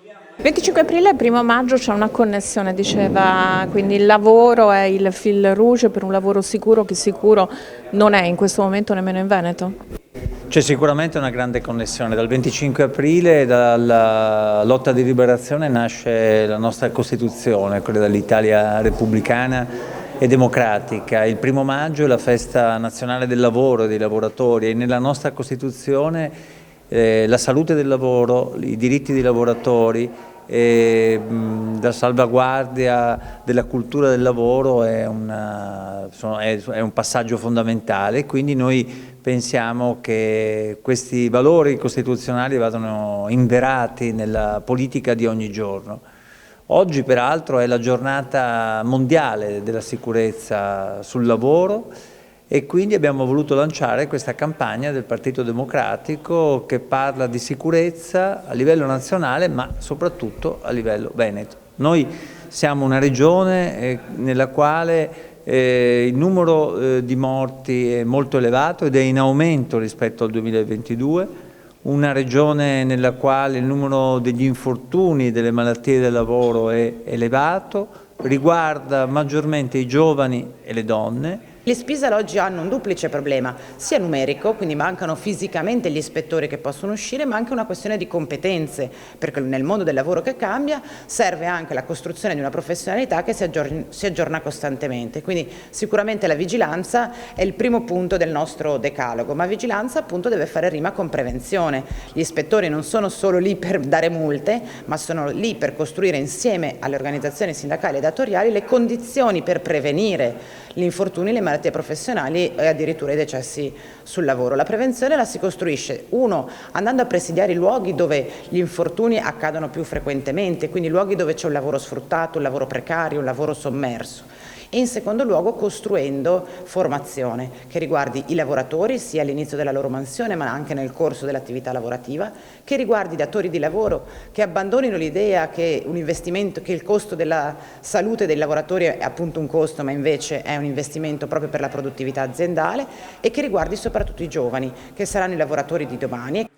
Il 25 aprile e 1 maggio c'è una connessione, diceva, quindi il lavoro è il fil rouge per un lavoro sicuro che sicuro non è in questo momento nemmeno in Veneto. C'è sicuramente una grande connessione. Dal 25 aprile, dalla lotta di liberazione, nasce la nostra Costituzione, quella dell'Italia repubblicana e democratica. Il 1 maggio è la festa nazionale del lavoro e dei lavoratori e nella nostra Costituzione la salute del lavoro, i diritti dei lavoratori, la salvaguardia della cultura del lavoro è un passaggio fondamentale, quindi noi pensiamo che questi valori costituzionali vadano inverati nella politica di ogni giorno. Oggi peraltro è la giornata mondiale della sicurezza sul lavoro e quindi abbiamo voluto lanciare questa campagna del Partito Democratico che parla di sicurezza a livello nazionale ma soprattutto a livello veneto. Noi siamo una regione nella quale il numero di morti è molto elevato ed è in aumento rispetto al 2022, una regione nella quale il numero degli infortuni, delle malattie del lavoro è elevato, riguarda maggiormente i giovani e le donne. Le Spisal oggi hanno un duplice problema, sia numerico, quindi mancano fisicamente gli ispettori che possono uscire, ma anche una questione di competenze, perché nel mondo del lavoro che cambia serve anche la costruzione di una professionalità che si aggiorna costantemente. Quindi sicuramente la vigilanza è il primo punto del nostro decalogo, ma vigilanza appunto deve fare rima con prevenzione. Gli ispettori non sono solo lì per dare multe, ma sono lì per costruire insieme alle organizzazioni sindacali e datoriali le condizioni per prevenire gli infortuni, le malattie professionali e addirittura i decessi sul lavoro. La prevenzione la si costruisce, uno, andando a presidiare i luoghi dove gli infortuni accadono più frequentemente, quindi luoghi dove c'è un lavoro sfruttato, un lavoro precario, un lavoro sommerso. E in secondo luogo costruendo formazione che riguardi i lavoratori sia all'inizio della loro mansione ma anche nel corso dell'attività lavorativa, che riguardi i datori di lavoro che abbandonino l'idea che un investimento, che il costo della salute dei lavoratori è appunto un costo ma invece è un investimento proprio per la produttività aziendale, e che riguardi soprattutto i giovani che saranno i lavoratori di domani.